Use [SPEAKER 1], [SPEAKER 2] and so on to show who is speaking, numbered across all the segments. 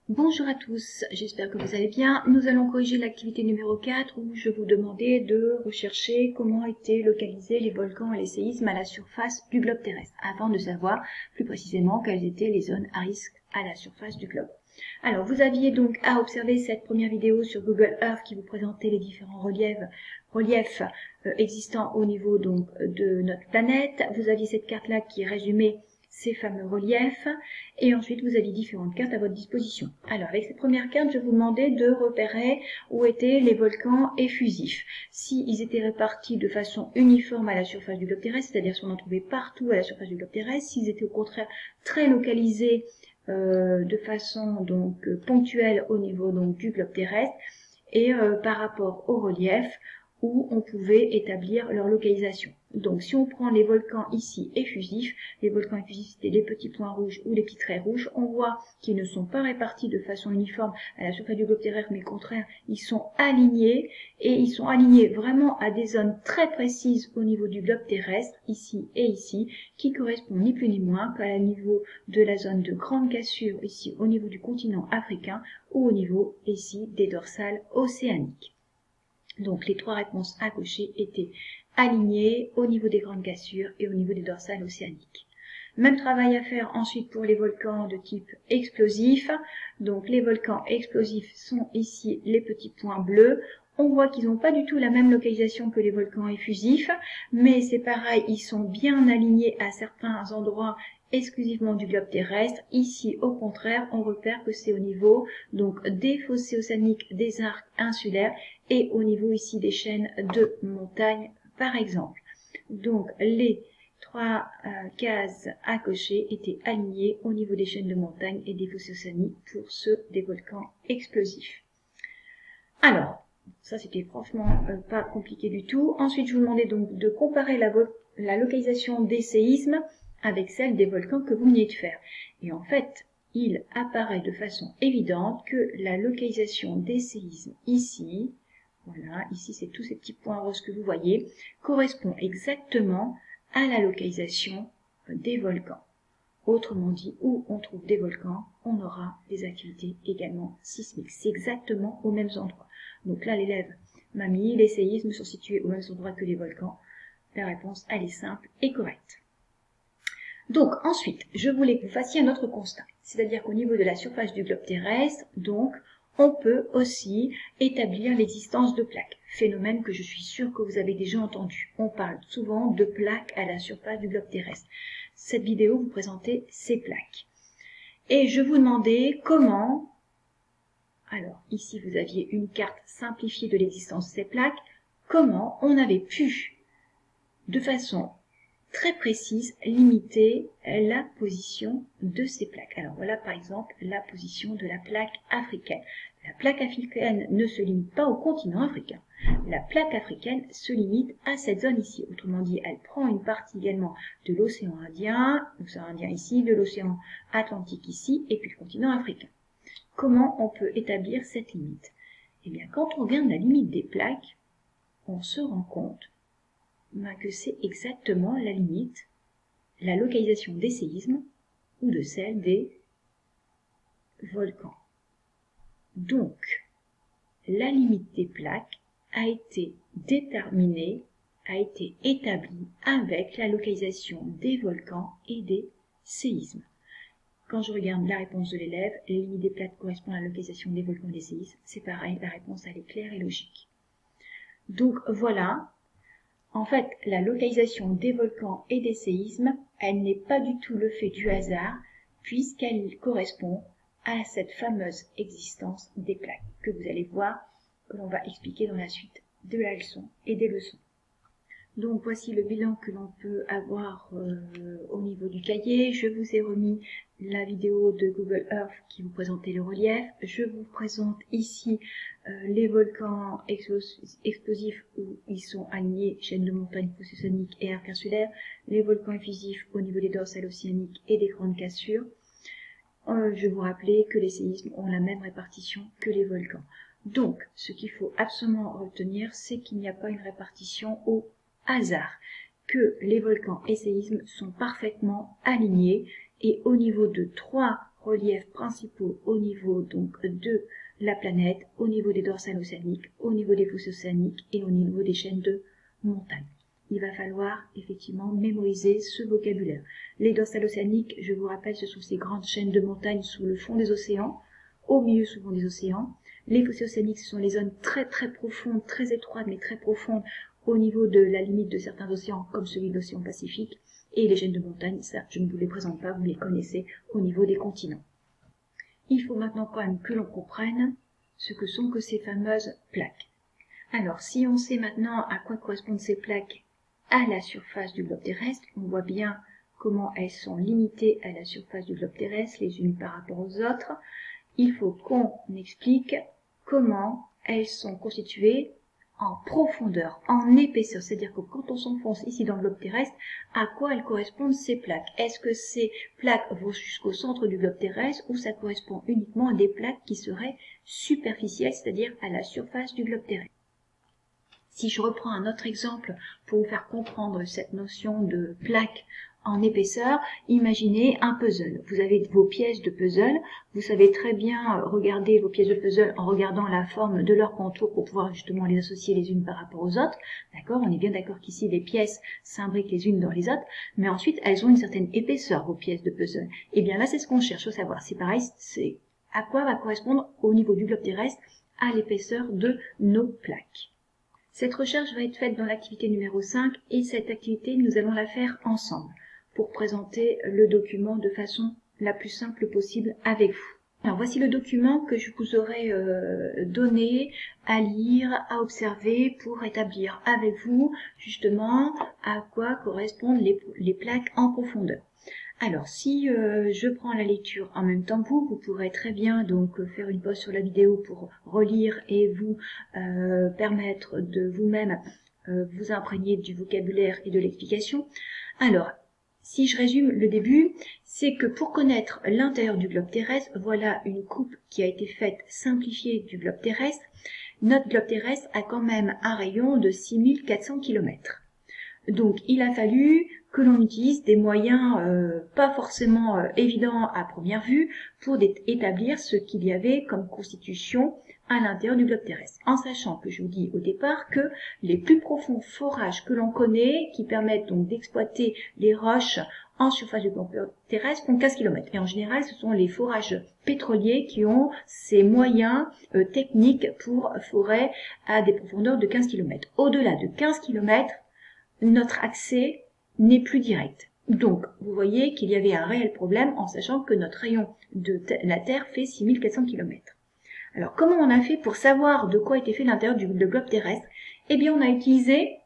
[SPEAKER 1] Bonjour à tous, j'espère que vous allez bien. Nous allons corriger l'activité numéro 4 où je vous demandais de rechercher comment étaient localisés les volcans et les séismes à la surface du globe terrestre, afin de savoir plus précisément quelles étaient les zones à risque à la surface du globe. Alors, vous aviez donc à observer cette première vidéo sur Google Earth qui vous présentait les différents reliefs existants au niveau donc de notre planète. Vous aviez cette carte-là qui résumait ces fameux reliefs, et ensuite vous aviez différentes cartes à votre disposition. Alors avec cette première carte, je vous demandais de repérer où étaient les volcans effusifs. S'ils étaient répartis de façon uniforme à la surface du globe terrestre, c'est-à-dire si on en trouvait partout à la surface du globe terrestre, s'ils étaient au contraire très localisés de façon donc ponctuelle au niveau donc du globe terrestre, et par rapport au relief où on pouvait établir leur localisation. Donc si on prend les volcans ici effusifs, les volcans effusifs c'était les petits points rouges ou les petits traits rouges, on voit qu'ils ne sont pas répartis de façon uniforme à la surface du globe terrestre, mais au contraire ils sont alignés, et ils sont alignés vraiment à des zones très précises au niveau du globe terrestre, ici et ici, qui correspondent ni plus ni moins qu'à niveau de la zone de grande cassure ici au niveau du continent africain, ou au niveau ici des dorsales océaniques. Donc les trois réponses à cocher étaient alignées au niveau des grandes cassures et au niveau des dorsales océaniques. Même travail à faire ensuite pour les volcans de type explosif. Donc les volcans explosifs sont ici les petits points bleus. On voit qu'ils n'ont pas du tout la même localisation que les volcans effusifs, mais c'est pareil, ils sont bien alignés à certains endroits exclusivement du globe terrestre. Ici, au contraire, on repère que c'est au niveau donc des fossés océaniques, des arcs insulaires, et au niveau ici des chaînes de montagnes, par exemple. Donc, les trois cases à cocher étaient alignées au niveau des chaînes de montagnes et des fossés océaniques pour ceux des volcans explosifs. Alors, ça c'était franchement pas compliqué du tout. Ensuite, je vous demandais donc de comparer la localisation des séismes avec celle des volcans que vous veniez de faire. Et en fait, il apparaît de façon évidente que la localisation des séismes ici, voilà, ici c'est tous ces petits points roses que vous voyez, correspond exactement à la localisation des volcans. Autrement dit, où on trouve des volcans, on aura des activités également sismiques. C'est exactement aux mêmes endroits. Donc là, l'élève m'a mis les séismes sont situés aux mêmes endroits que les volcans. La réponse, elle est simple et correcte. Donc ensuite, je voulais que vous fassiez un autre constat. C'est-à-dire qu'au niveau de la surface du globe terrestre, donc, on peut aussi établir l'existence de plaques. Phénomène que je suis sûre que vous avez déjà entendu. On parle souvent de plaques à la surface du globe terrestre. Cette vidéo vous présentait ces plaques. Et je vous demandais comment, alors ici vous aviez une carte simplifiée de l'existence de ces plaques, comment on avait pu, de façon très précise, limiter la position de ces plaques. Alors voilà par exemple la position de la plaque africaine. La plaque africaine ne se limite pas au continent africain. La plaque africaine se limite à cette zone ici. Autrement dit, elle prend une partie également de l'océan Indien ici, de l'océan Atlantique ici, et puis le continent africain. Comment on peut établir cette limite? Eh bien, quand on regarde la limite des plaques, on se rend compte que c'est exactement la limite, la localisation des séismes ou de celle des volcans. Donc, la limite des plaques a été déterminée, a été établie avec la localisation des volcans et des séismes. Quand je regarde la réponse de l'élève, la limite des plaques correspond à la localisation des volcans et des séismes. C'est pareil, la réponse elle est claire et logique. Donc voilà. En fait, la localisation des volcans et des séismes, elle n'est pas du tout le fait du hasard, puisqu'elle correspond à cette fameuse existence des plaques, que vous allez voir, que l'on va expliquer dans la suite de la leçon et des leçons. Donc voici le bilan que l'on peut avoir au niveau du cahier. Je vous ai remis la vidéo de Google Earth qui vous présentait le relief. Je vous présente ici les volcans explosifs où ils sont alignés, chaînes de montagnes, fossés océaniques et arcs insulaires. Les volcans effusifs au niveau des dorsales océaniques et des grandes cassures. Je vous rappelais que les séismes ont la même répartition que les volcans. Donc, ce qu'il faut absolument retenir, c'est qu'il n'y a pas une répartition au hasard, que les volcans et séismes sont parfaitement alignés, et au niveau de trois reliefs principaux au niveau donc de la planète, au niveau des dorsales océaniques, au niveau des fossés océaniques et au niveau des chaînes de montagnes. Il va falloir effectivement mémoriser ce vocabulaire. Les dorsales océaniques, je vous rappelle, ce sont ces grandes chaînes de montagnes sous le fond des océans, au milieu souvent des océans. Les fossés océaniques, ce sont les zones très très profondes, très étroites mais très profondes au niveau de la limite de certains océans comme celui de l'océan Pacifique. Et les chaînes de montagnes, ça je ne vous les présente pas, vous les connaissez au niveau des continents. Il faut maintenant quand même que l'on comprenne ce que sont que ces fameuses plaques. Alors si on sait maintenant à quoi correspondent ces plaques à la surface du globe terrestre, on voit bien comment elles sont limitées à la surface du globe terrestre les unes par rapport aux autres. Il faut qu'on explique comment elles sont constituées en profondeur, en épaisseur, c'est-à-dire que quand on s'enfonce ici dans le globe terrestre, à quoi elles correspondent ces plaques? Est-ce que ces plaques vont jusqu'au centre du globe terrestre ou ça correspond uniquement à des plaques qui seraient superficielles, c'est-à-dire à la surface du globe terrestre? Si je reprends un autre exemple pour vous faire comprendre cette notion de plaque en épaisseur, imaginez un puzzle. Vous avez vos pièces de puzzle, vous savez très bien regarder vos pièces de puzzle en regardant la forme de leur contour pour pouvoir justement les associer les unes par rapport aux autres. D'accord? On est bien d'accord qu'ici les pièces s'imbriquent les unes dans les autres, mais ensuite elles ont une certaine épaisseur, vos pièces de puzzle. Et bien là c'est ce qu'on cherche à savoir. C'est pareil, c'est à quoi va correspondre au niveau du globe terrestre à l'épaisseur de nos plaques. Cette recherche va être faite dans l'activité numéro 5 et cette activité, nous allons la faire ensemble pour présenter le document de façon la plus simple possible avec vous. Alors voici le document que je vous aurais donné à lire, à observer pour établir avec vous justement à quoi correspondent les plaques en profondeur. Alors, si je prends la lecture en même temps que vous pourrez très bien donc faire une pause sur la vidéo pour relire et vous permettre de vous-même vous imprégner du vocabulaire et de l'explication. Alors, si je résume le début, c'est que pour connaître l'intérieur du globe terrestre, voilà une coupe qui a été faite simplifiée du globe terrestre. Notre globe terrestre a quand même un rayon de 6400 km. Donc, il a fallu que l'on utilise des moyens pas forcément évidents à première vue pour établir ce qu'il y avait comme constitution à l'intérieur du globe terrestre. En sachant que je vous dis au départ que les plus profonds forages que l'on connaît, qui permettent donc d'exploiter les roches en surface du globe terrestre, font 15 km. Et en général, ce sont les forages pétroliers qui ont ces moyens techniques pour forer à des profondeurs de 15 km. Au-delà de 15 km, notre accès n'est plus direct. Donc, vous voyez qu'il y avait un réel problème en sachant que notre rayon de la Terre fait 6400 km. Alors, comment on a fait pour savoir de quoi était fait l'intérieur du globe terrestre? Eh bien, on a utilisé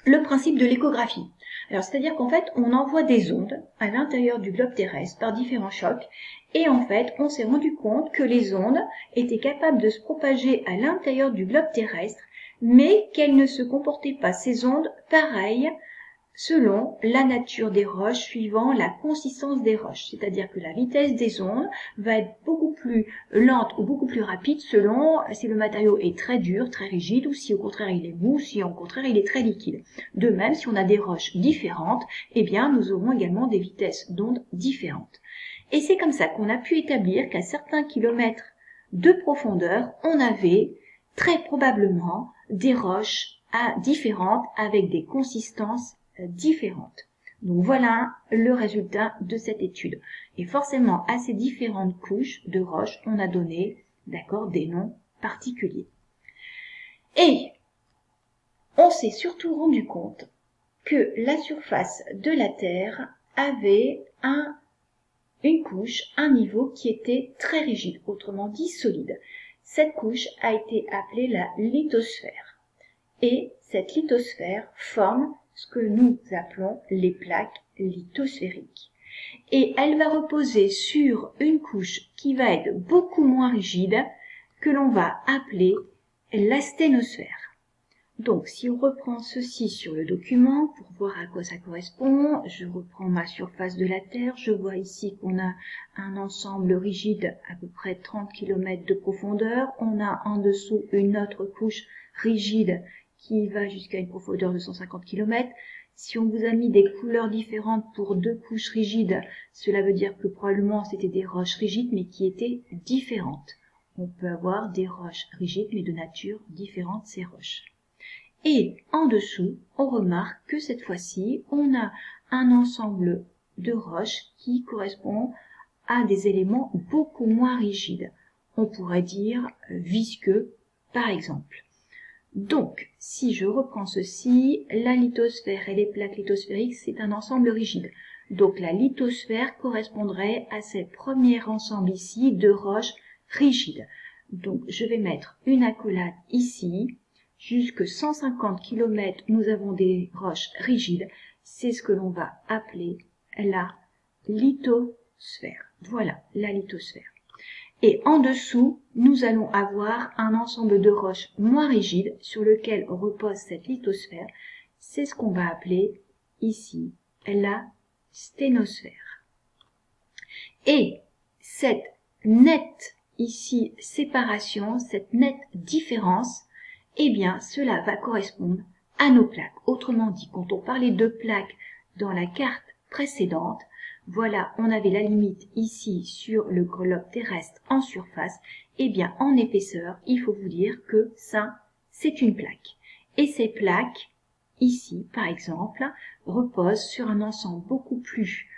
[SPEAKER 1] le principe de l'échographie. Alors, c'est-à-dire qu'en fait, on envoie des ondes à l'intérieur du globe terrestre par différents chocs et en fait, on s'est rendu compte que les ondes étaient capables de se propager à l'intérieur du globe terrestre mais qu'elles ne se comportaient pas, ces ondes, pareilles selon la nature des roches, suivant la consistance des roches. C'est-à-dire que la vitesse des ondes va être beaucoup plus lente ou beaucoup plus rapide selon si le matériau est très dur, très rigide, ou si au contraire il est mou, ou si au contraire il est très liquide. De même, si on a des roches différentes, eh bien nous aurons également des vitesses d'ondes différentes. Et c'est comme ça qu'on a pu établir qu'à certains kilomètres de profondeur, on avait très probablement des roches différentes avec des consistances différentes. Donc voilà le résultat de cette étude. Et forcément, à ces différentes couches de roches, on a donné, d'accord, des noms particuliers. Et on s'est surtout rendu compte que la surface de la Terre avait une couche, un niveau qui était très rigide, autrement dit solide. Cette couche a été appelée la lithosphère. Et cette lithosphère forme ce que nous appelons les plaques lithosphériques. Et elle va reposer sur une couche qui va être beaucoup moins rigide, que l'on va appeler l'asténosphère. Donc, si on reprend ceci sur le document, pour voir à quoi ça correspond, je reprends ma surface de la Terre, je vois ici qu'on a un ensemble rigide à peu près 30 km de profondeur, on a en dessous une autre couche rigide qui va jusqu'à une profondeur de 150 km. Si on vous a mis des couleurs différentes pour deux couches rigides, cela veut dire que probablement c'était des roches rigides mais qui étaient différentes. On peut avoir des roches rigides mais de nature différente ces roches. Et en dessous, on remarque que cette fois-ci, on a un ensemble de roches qui correspond à des éléments beaucoup moins rigides. On pourrait dire visqueux, par exemple. Donc, si je reprends ceci, la lithosphère et les plaques lithosphériques, c'est un ensemble rigide. Donc, la lithosphère correspondrait à ce premier ensemble ici de roches rigides. Donc, je vais mettre une accolade ici. Jusque 150 km, nous avons des roches rigides. C'est ce que l'on va appeler la lithosphère. Voilà, la lithosphère. Et en dessous, nous allons avoir un ensemble de roches moins rigides sur lequel repose cette lithosphère. C'est ce qu'on va appeler ici la sténosphère. Et cette nette ici séparation, cette nette différence, eh bien cela va correspondre à nos plaques. Autrement dit, quand on parlait de plaques dans la carte précédente, voilà, on avait la limite ici sur le globe terrestre en surface. Eh bien, en épaisseur, il faut vous dire que ça, c'est une plaque. Et ces plaques, ici, par exemple, reposent sur un ensemble beaucoup plus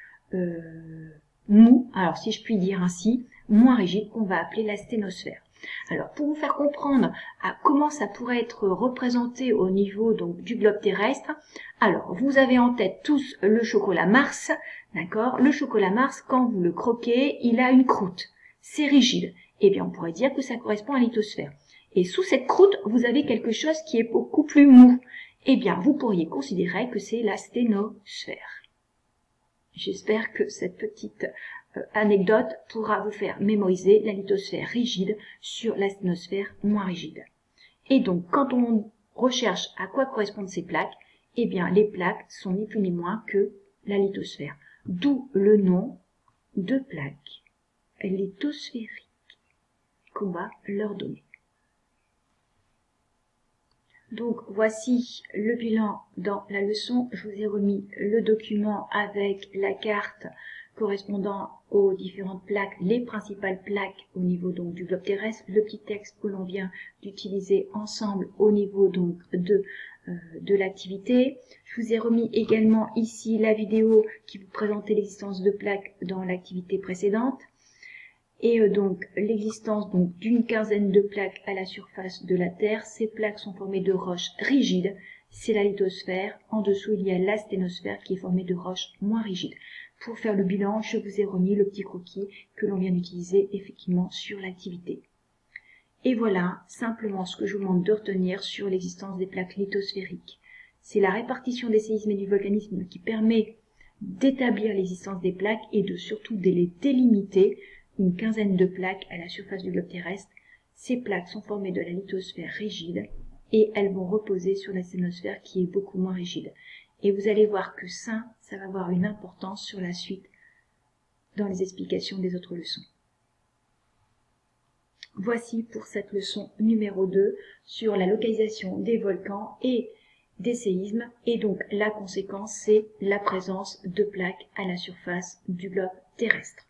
[SPEAKER 1] mou, alors si je puis dire ainsi, moins rigide, qu'on va appeler la sténosphère. Alors, pour vous faire comprendre à comment ça pourrait être représenté au niveau donc du globe terrestre, alors vous avez en tête tous le chocolat Mars, d'accord? Le chocolat Mars, quand vous le croquez, il a une croûte, c'est rigide. Eh bien, on pourrait dire que ça correspond à la lithosphère. Et sous cette croûte, vous avez quelque chose qui est beaucoup plus mou. Eh bien, vous pourriez considérer que c'est la sténosphère. J'espère que cette petite anecdote pourra vous faire mémoriser la lithosphère rigide sur la sténosphère moins rigide. Et donc, quand on recherche à quoi correspondent ces plaques, eh bien, les plaques sont ni plus ni moins que la lithosphère. D'où le nom de plaques lithosphériques qu'on va leur donner. Donc, voici le bilan dans la leçon. Je vous ai remis le document avec la carte correspondant aux différentes plaques, les principales plaques au niveau donc du globe terrestre, le petit texte que l'on vient d'utiliser ensemble au niveau donc de l'activité. Je vous ai remis également ici la vidéo qui vous présentait l'existence de plaques dans l'activité précédente. Et donc l'existence donc d'une quinzaine de plaques à la surface de la Terre. Ces plaques sont formées de roches rigides, c'est la lithosphère. En dessous, il y a la sténosphère qui est formée de roches moins rigides. Pour faire le bilan, je vous ai remis le petit croquis que l'on vient d'utiliser effectivement sur l'activité. Et voilà simplement ce que je vous demande de retenir sur l'existence des plaques lithosphériques. C'est la répartition des séismes et du volcanisme qui permet d'établir l'existence des plaques et surtout de les délimiter. Une quinzaine de plaques à la surface du globe terrestre. Ces plaques sont formées de la lithosphère rigide et elles vont reposer sur la sténosphère qui est beaucoup moins rigide. Et vous allez voir que ça va avoir une importance sur la suite dans les explications des autres leçons. Voici pour cette leçon numéro 2 sur la localisation des volcans et des séismes. Et donc la conséquence, c'est la présence de plaques à la surface du globe terrestre.